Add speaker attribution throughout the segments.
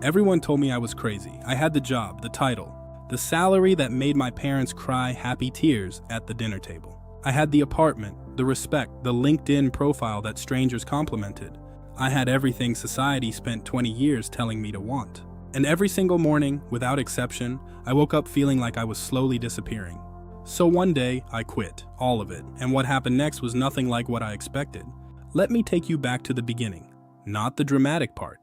Speaker 1: Everyone told me I was crazy. I had the job, the title, the salary that made my parents cry happy tears at the dinner table. I had the apartment, the respect, the LinkedIn profile that strangers complimented. I had everything society spent 20 years telling me to want. And every single morning, without exception, I woke up feeling like I was slowly disappearing. So one day, I quit, all of it, and what happened next was nothing like what I expected. Let me take you back to the beginning. Not the dramatic part,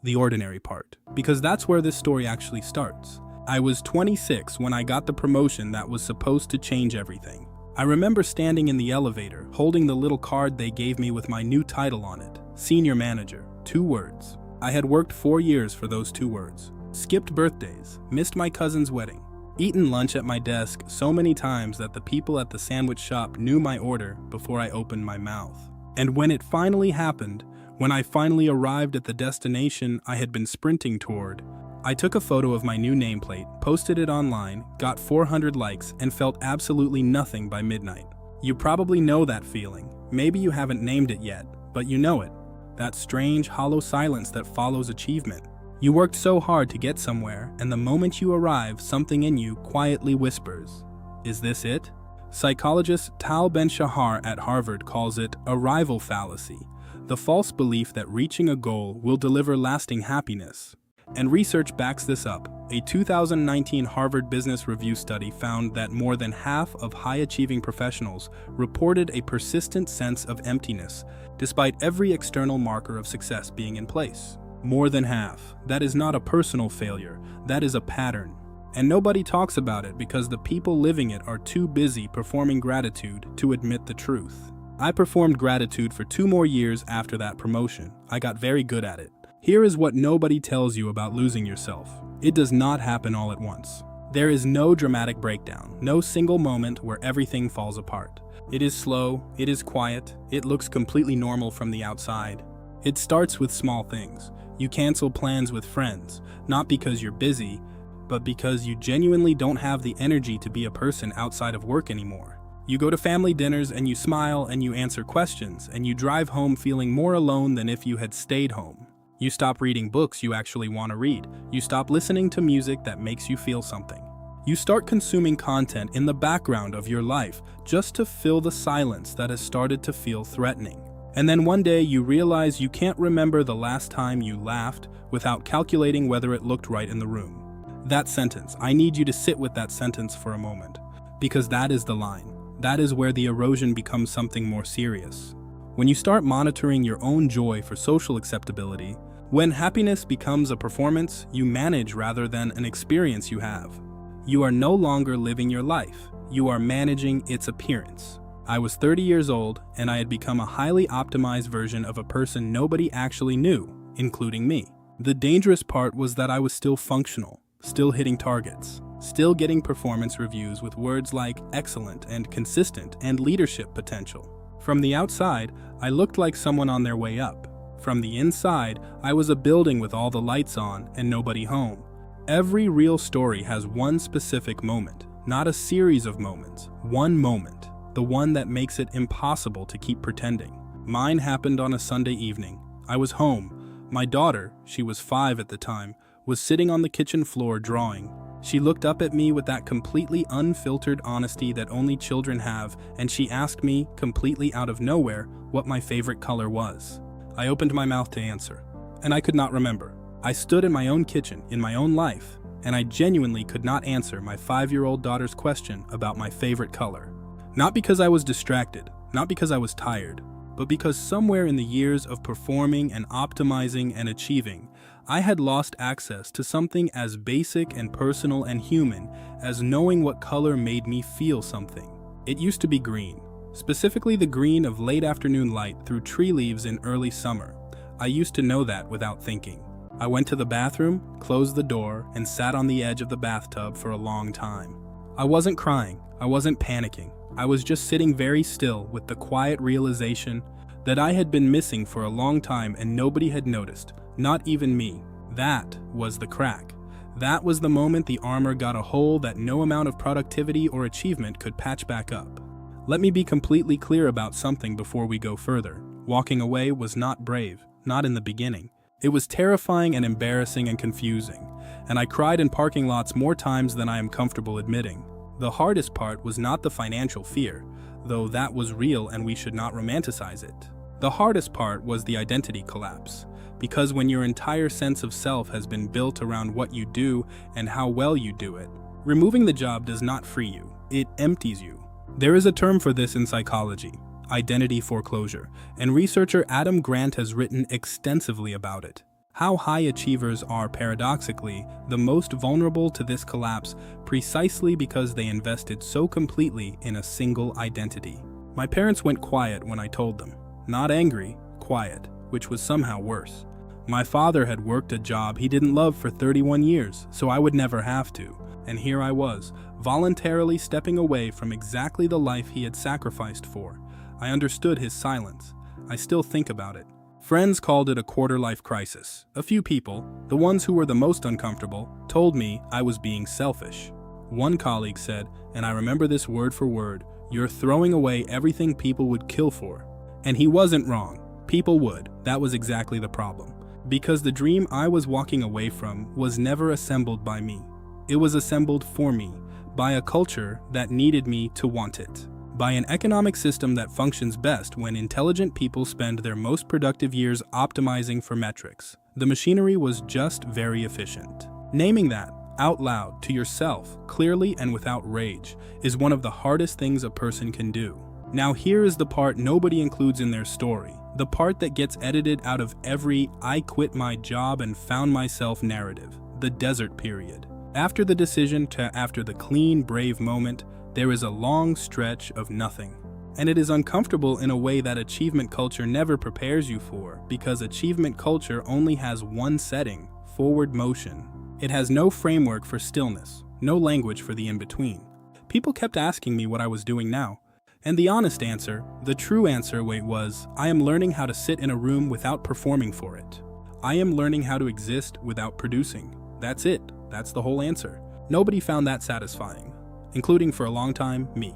Speaker 1: the ordinary part, because that's where this story actually starts. I was 26 when I got the promotion that was supposed to change everything. I remember standing in the elevator, holding the little card they gave me with my new title on it, Senior Manager, 2 words. I had worked 4 years for those 2 words. Skipped birthdays, missed my cousin's wedding, eaten lunch at my desk so many times that the people at the sandwich shop knew my order before I opened my mouth. And when it finally happened, when I finally arrived at the destination I had been sprinting toward, I took a photo of my new nameplate, posted it online, got 400 likes, and felt absolutely nothing by midnight. You probably know that feeling. Maybe you haven't named it yet, but you know it. That strange, hollow silence that follows achievement. You worked so hard to get somewhere, and the moment you arrive, something in you quietly whispers, "Is this it?" Psychologist Tal Ben-Shahar at Harvard calls it arrival fallacy, the false belief that reaching a goal will deliver lasting happiness. And research backs this up. A 2019 Harvard Business Review study found that more than half of high-achieving professionals reported a persistent sense of emptiness, despite every external marker of success being in place. More than half. That is not a personal failure, that is a pattern. And nobody talks about it because the people living it are too busy performing gratitude to admit the truth. I performed gratitude for 2 more years after that promotion. I got very good at it. Here is what nobody tells you about losing yourself. It does not happen all at once. There is no dramatic breakdown, no single moment where everything falls apart. It is slow, it is quiet, it looks completely normal from the outside. It starts with small things. You cancel plans with friends, not because you're busy, but because you genuinely don't have the energy to be a person outside of work anymore. You go to family dinners and you smile and you answer questions, and you drive home feeling more alone than if you had stayed home. You stop reading books you actually want to read. You stop listening to music that makes you feel something. You start consuming content in the background of your life just to fill the silence that has started to feel threatening. And then one day you realize you can't remember the last time you laughed without calculating whether it looked right in the room. That sentence, I need you to sit with that sentence for a moment, because that is the line. That is where the erosion becomes something more serious. When you start monitoring your own joy for social acceptability, when happiness becomes a performance you manage rather than an experience you have, you are no longer living your life, you are managing its appearance. I was 30 years old, and I had become a highly optimized version of a person nobody actually knew, including me. The dangerous part was that I was still functional, still hitting targets, still getting performance reviews with words like excellent and consistent and leadership potential. From the outside, I looked like someone on their way up. From the inside, I was a building with all the lights on and nobody home. Every real story has one specific moment, not a series of moments. One moment, the one that makes it impossible to keep pretending. Mine happened on a Sunday evening. I was home. My daughter, she was 5 at the time, was sitting on the kitchen floor drawing. She looked up at me with that completely unfiltered honesty that only children have, and she asked me, completely out of nowhere, what my favorite color was. I opened my mouth to answer, and I could not remember. I stood in my own kitchen, in my own life, and I genuinely could not answer my 5-year-old daughter's question about my favorite color. Not because I was distracted, not because I was tired, but because somewhere in the years of performing and optimizing and achieving, I had lost access to something as basic and personal and human as knowing what color made me feel something. It used to be green. Specifically the green of late afternoon light through tree leaves in early summer. I used to know that without thinking. I went to the bathroom, closed the door, and sat on the edge of the bathtub for a long time. I wasn't crying, I wasn't panicking. I was just sitting very still with the quiet realization that I had been missing for a long time and nobody had noticed, not even me. That was the crack. That was the moment the armor got a hole that no amount of productivity or achievement could patch back up. Let me be completely clear about something before we go further. Walking away was not brave, not in the beginning. It was terrifying and embarrassing and confusing, and I cried in parking lots more times than I am comfortable admitting. The hardest part was not the financial fear, though that was real and we should not romanticize it. The hardest part was the identity collapse, because when your entire sense of self has been built around what you do and how well you do it, removing the job does not free you, it empties you. There is a term for this in psychology: identity foreclosure, and researcher Adam Grant has written extensively about it. How high achievers are paradoxically the most vulnerable to this collapse precisely because they invested so completely in a single identity. My parents went quiet when I told them. Not angry, quiet, which was somehow worse. My father had worked a job he didn't love for 31 years, so I would never have to. And here I was, voluntarily stepping away from exactly the life he had sacrificed for. I understood his silence. I still think about it. Friends called it a quarter-life crisis. A few people, the ones who were the most uncomfortable, told me I was being selfish. One colleague said, and I remember this word for word, "You're throwing away everything people would kill for." And he wasn't wrong. People would. That was exactly the problem. Because the dream I was walking away from was never assembled by me. It was assembled for me, by a culture that needed me to want it. By an economic system that functions best when intelligent people spend their most productive years optimizing for metrics. The machinery was just very efficient. Naming that out loud to yourself, clearly and without rage, is one of the hardest things a person can do. Now here is the part nobody includes in their story, the part that gets edited out of every "I quit my job and found myself" narrative, the desert period. After the decision to after the clean, brave moment, there is a long stretch of nothing. And it is uncomfortable in a way that achievement culture never prepares you for, because achievement culture only has one setting: forward motion. It has no framework for stillness, no language for the in-between. People kept asking me what I was doing now. And the honest answer, the true answer, was, I am learning how to sit in a room without performing for it. I am learning how to exist without producing. That's it. That's the whole answer. Nobody found that satisfying, including for a long time, me.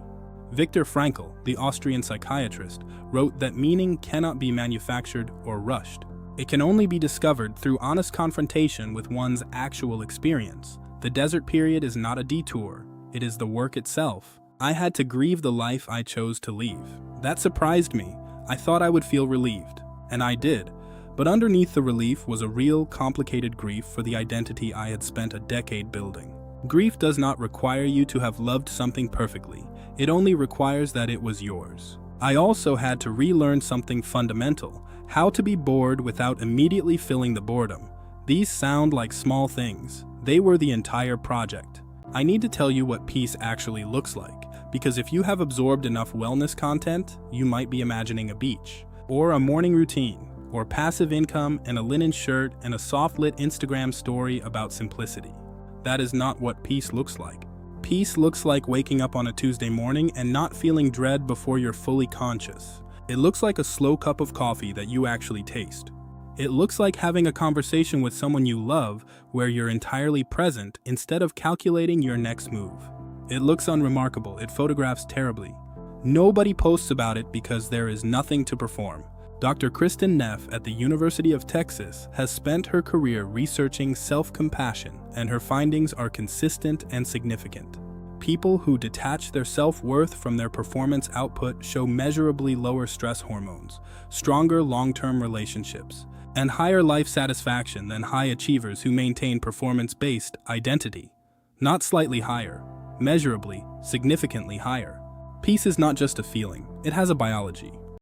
Speaker 1: Viktor Frankl, the Austrian psychiatrist, wrote that meaning cannot be manufactured or rushed. It can only be discovered through honest confrontation with one's actual experience. The desert period is not a detour. It is the work itself. I had to grieve the life I chose to leave. That surprised me. I thought I would feel relieved, and I did. But underneath the relief was a real, complicated grief for the identity I had spent a decade building. Grief does not require you to have loved something perfectly. It only requires that it was yours. I also had to relearn something fundamental: how to be bored without immediately filling the boredom. These sound like small things. They were the entire project. I need to tell you what peace actually looks like, because if you have absorbed enough wellness content, you might be imagining a beach, or a morning routine, or passive income and a linen shirt and a soft-lit Instagram story about simplicity. That is not what peace looks like. Peace looks like waking up on a Tuesday morning and not feeling dread before you're fully conscious. It looks like a slow cup of coffee that you actually taste. It looks like having a conversation with someone you love where you're entirely present instead of calculating your next move. It looks unremarkable. It photographs terribly. Nobody posts about it because there is nothing to perform. Dr. Kristen Neff at the University of Texas has spent her career researching self-compassion, and her findings are consistent and significant. People who detach their self-worth from their performance output show measurably lower stress hormones, stronger long-term relationships, and higher life satisfaction than high achievers who maintain performance-based identity. Not slightly higher, measurably, significantly higher. Peace is not just a feeling, it has a biology.